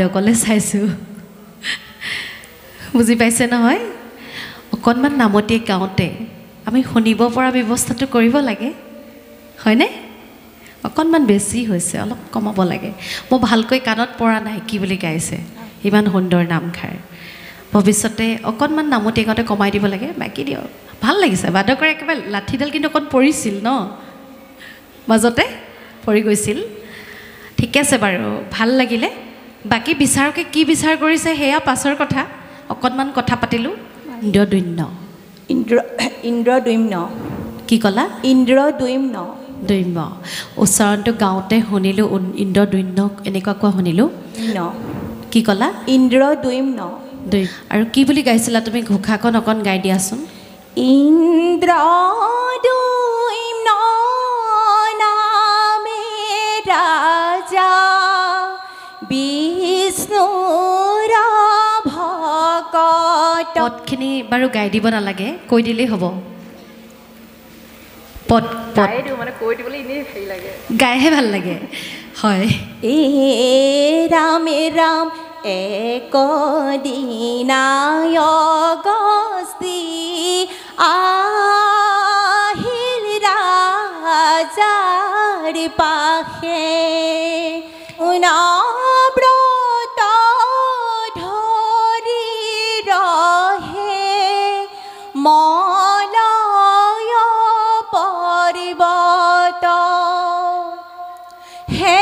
বাইদেউকলে চাইছোঁ বুজি পাইছে নহয় অকণমান নামতি গাঁৱতে আমি শুনিব পৰা ব্যৱস্থাটো কৰিব লাগে হয়নে অকণমান বেছি হৈছে অলপ কমাব লাগে মই ভালকৈ কাণত পৰা নাই কি বুলি গাইছে ইমান সুন্দৰ নামখাৰ ভৱিষ্যতে অকণমান নামতি গাঁৱতে কমাই দিব লাগে বাকী দিয়ক ভাল লাগিছে বাদকৰ একেবাৰে লাঠিডাল কিন্তু অকণ পৰিছিল ন মাজতে পৰি গৈছিল ঠিক আছে বাৰু ভাল লাগিলে বাকী বিচাৰকে কি বিচাৰ কৰিছে সেয়া পাছৰ কথা অকণমান কথা পাতিলোঁ ইন্দ্ৰদ্যুম্ন কি ক'লা ইন্দ্ৰদ্যুম্ন উচ্চাৰণটো গাওঁতে শুনিলোঁ ইন্দ্ৰদ্যুম্ন এনেকুৱা কোৱা শুনিলোঁ কি ক'লা ইন্দ্ৰদ্যুম্ন আৰু কি বুলি গাইছিলা তুমি ঘোষাখন অকণ গাই দিয়াচোন ইন্দ্ৰদ্যুম্ন নামে ৰাজা বিষ্ণুৰ ভকত পদখিনি বাৰু গাই দিব নালাগে কৈ দিলেই হ'ব পদ মানে কৈ দিবলৈ এনেই হেৰি লাগে গাইহে ভাল লাগে হয় এ ৰাম ৰাম এক দিনায় গস্তি আহিল ৰাজাৰ পাশে ব্ৰত ধৰি ৰহে মলয় পৰ্বত হে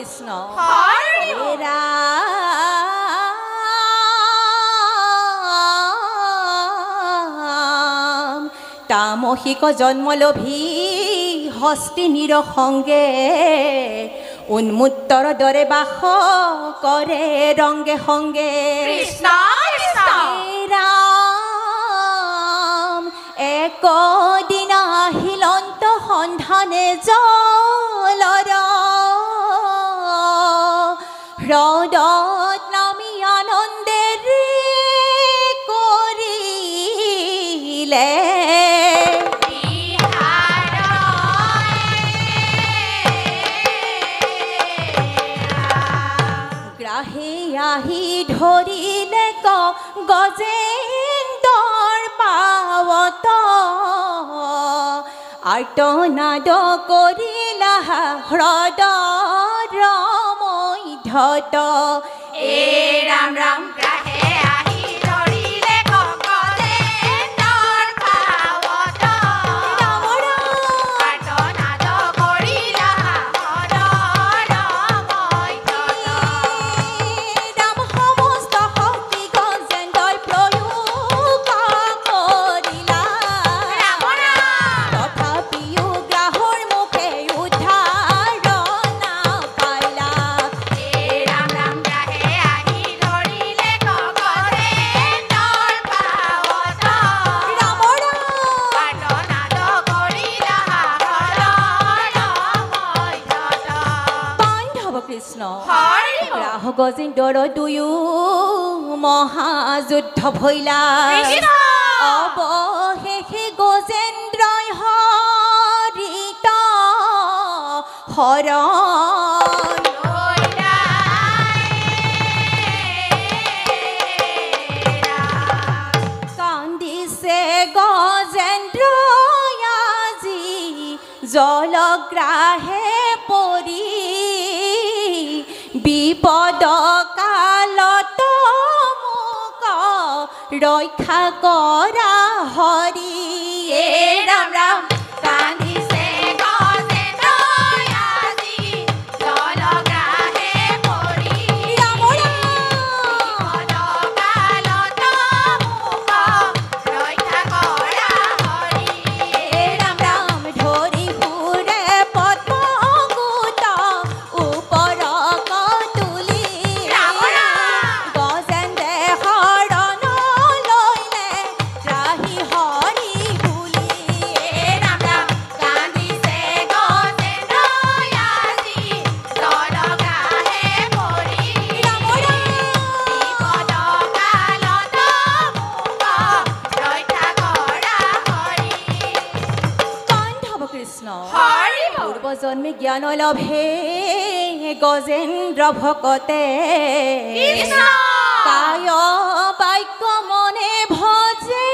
কৃষ্ণ হৰি হে ৰাম তামসিক জন্মলোভী হস্তিনীৰ সংগে উন্মুত্তৰ দৰে বাস কৰে ৰংগে সংগে কৃষ্ণ কৃষ্ণ হে ৰাম একদিন আহিলন্ত সন্ধানে জলৰ হ্ৰদত নামি আনন্দেৰে কৰিলে গ্ৰাহে আহি ধৰিলে গজেন্দৰ পাৱত আৰ্তনাদ কৰিলা হ্ৰদৰ মধ্যত এ ৰাম ৰাম গ্ৰাহে আহি ধৰিলে গজেন্দৰ পাৱত ৰাম ৰাম আৰ্তনাদ কৰিলা হ্ৰদৰ মধ্যত ৰাম সমস্ত শক্তি গজেন্দৰ প্ৰয়োগ কৰিলা ৰাম ৰাম তথাপিও গ্ৰাহৰ মুখে উদ্ধাৰ নাপাইলা এ ৰাম ৰাম গ্ৰাহে আহি ধৰিলে গজেন্দৰ পাৱত ৰাম ৰাম আৰ্তনাদ কৰিলা হ্ৰদৰ মধ্যত বান্ধৱ কৃষ্ণ হৰি গ্ৰাহ গজেন্দৰ দুয়ো মহাযুদ্ধ ভৈলা কৃষ্ণ অৱশেষে গজেন্দ্ৰই হৰিত হৰণ কান্দিছে গজেন্দ্ৰই আজি জলগ্ৰাহে পৰি বিপদ কালত মোক ৰক্ষা কৰা হৰি এ ৰাম ৰাম কান্দিছে গজেন্দ্ৰই আজি জলগ্ৰাহে পৰি ৰাম ৰাম বিপদকালত মোক ৰক্ষা কৰা হৰি হে ৰাম ৰাম ধৰি ফুৰে পদ্মগুত ওপৰক তুলি ৰাম ৰাম গজেন্দ্ৰে শৰণ লৈলে ত্ৰাহি হৰি বুলি এ ৰাম ৰাম কান্দিছে গজেন্দ্ৰই আজি জলগ্ৰাহে পৰি ৰাম ৰাম বিপদকালত মোক ৰক্ষা কৰা হৰি বান্ধৱ কৃষ্ণ হৰি পূৰ্বজন্মে জ্ঞান লভে গজেন্দ্ৰ ভকতে কৃষ্ণ কায় বাক্য মনে ভজে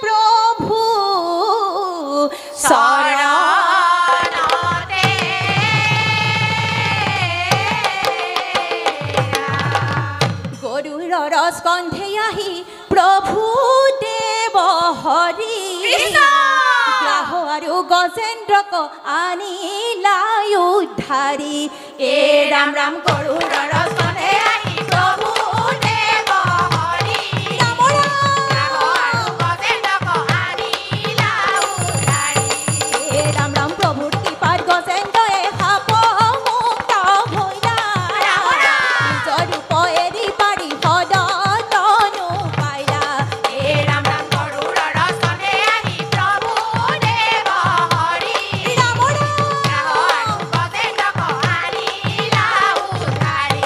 প্ৰভু চৰণতে গৰুড়ৰ স্কন্ধে আহি প্ৰভু দেৱ হৰি কৃষ্ণ গ্ৰাহ আৰু গজেন্দ্ৰক আনিলাই উদ্ধাৰি এ ৰাম ৰাম গৰুড়ৰ স্কন্ধে আহি প্ৰভু দেৱ হৰি ৰাম ৰাম গ্ৰাহ আৰু গজেন্দ্ৰক আনিলা উদ্ধাৰি হে ৰাম ৰাম প্ৰভুৰ কৃপাত গজেন্দ্ৰই সাপ মুক্ত হৈলা ৰাম ৰাম নিজৰ ৰূপ এৰি পাৰি সদতনো পাইলা এ ৰাম ৰাম গৰুড়ৰ স্কন্ধে আহি প্ৰভু দেৱ হৰি ৰাম ৰাম গ্ৰাহ আৰু গজেন্দ্ৰক আনিলা উদ্ধাৰি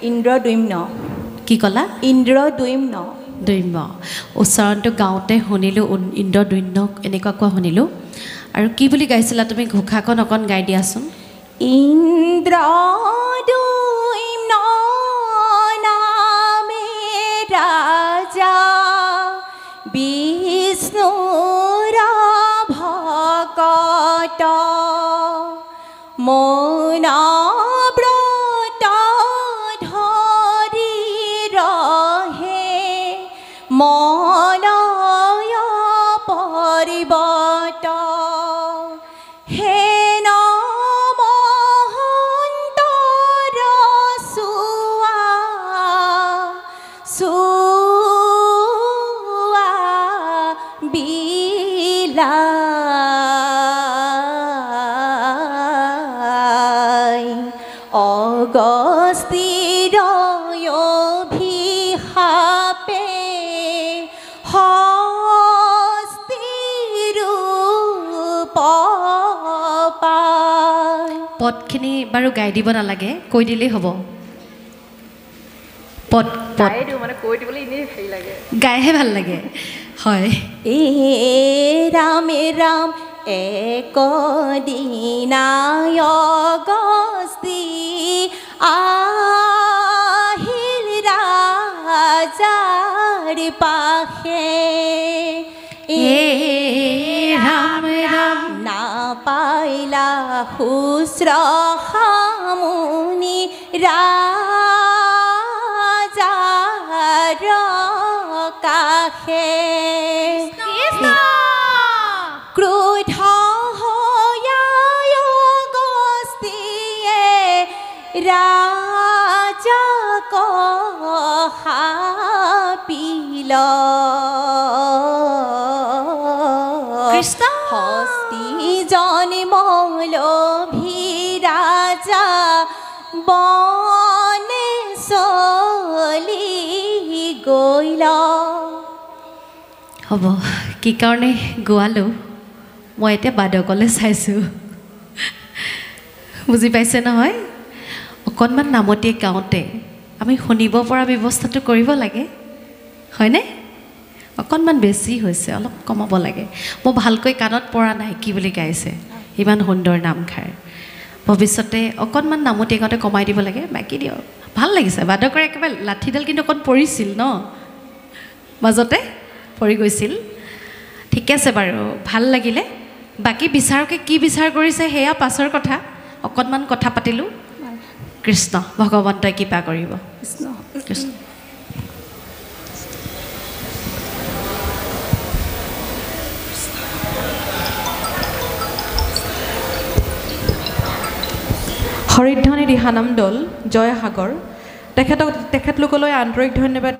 ইন্দ্ৰদ্যুম্ন কি ক'লা ইন্দ্ৰদ্যুম্ন দৈম্য উচ্চাৰণটো গাওঁতে শুনিলোঁ ইন্দ্ৰদ্যুম্ন এনেকুৱা কোৱা শুনিলোঁ আৰু কি বুলি গাইছিলা তুমি ঘোষাখন অকণ গাই দিয়াচোন ইন্দ্ৰদ্যুম্ন নামে ৰাজা বিষ্ণুৰ ভকত মৌনব্ৰত ধৰি ৰহে মনয় পৰিবত হে নমহন্তৰ চুৱা চুৱা বিলাই অগস্তিৰ অভিশাপে পদখিনি বাৰু গাই দিব নালাগে কৈ দিলেই হ'ব পদ পদ মানে কৈ দিবলৈ এনেই হেৰি লাগে গাইহে ভাল লাগে হয় এ ৰামে ৰাম এক দিনায় অগস্তি আহিল ৰাজাৰ পাশে এ ৰাম ৰাম নাপাইলা শুশ্ৰূষামুনি ৰাজাৰ কাষে ক্ৰোধ অগস্তিয়ে ৰাজাক শাপিল কৃষ্ণ হস্তি জন্মলোভী ৰাজা বনে চলি গ'ল হ'ব কি কাৰণে গোৱালোঁ মই এতিয়া বাদকলৈ চাইছোঁ বুজি পাইছে নহয় অকণমান নামতি গাওঁতে আমি শুনিব পৰা ব্যৱস্থাটো কৰিব লাগে হয়নে অকণমান বেছি হৈছে অলপ কমাব লাগে মই ভালকৈ কাণত পৰা নাই কি বুলি গাইছে ইমান সুন্দৰ নামখাৰ ভৱিষ্যতে অকণমান নামতি গাওঁতে কমাই দিব লাগে বাকী দিয়ক ভাল লাগিছে বাদকৰ একেবাৰে লাঠিডাল কিন্তু অকণ পৰিছিল ন মাজতে পৰি গৈছিল ঠিকে আছে বাৰু ভাল লাগিলে বাকী বিচাৰকে কি বিচাৰ কৰিছে সেয়া পাছৰ কথা অকণমান কথা পাতিলোঁ কৃষ্ণ ভগৱন্তই কৃপা কৰিব কৃষ্ণ হৰিধ্বনি দিহানাম দল জয়সাগৰ তেখেতলোকলৈ আন্তৰিক ধন্যবাদ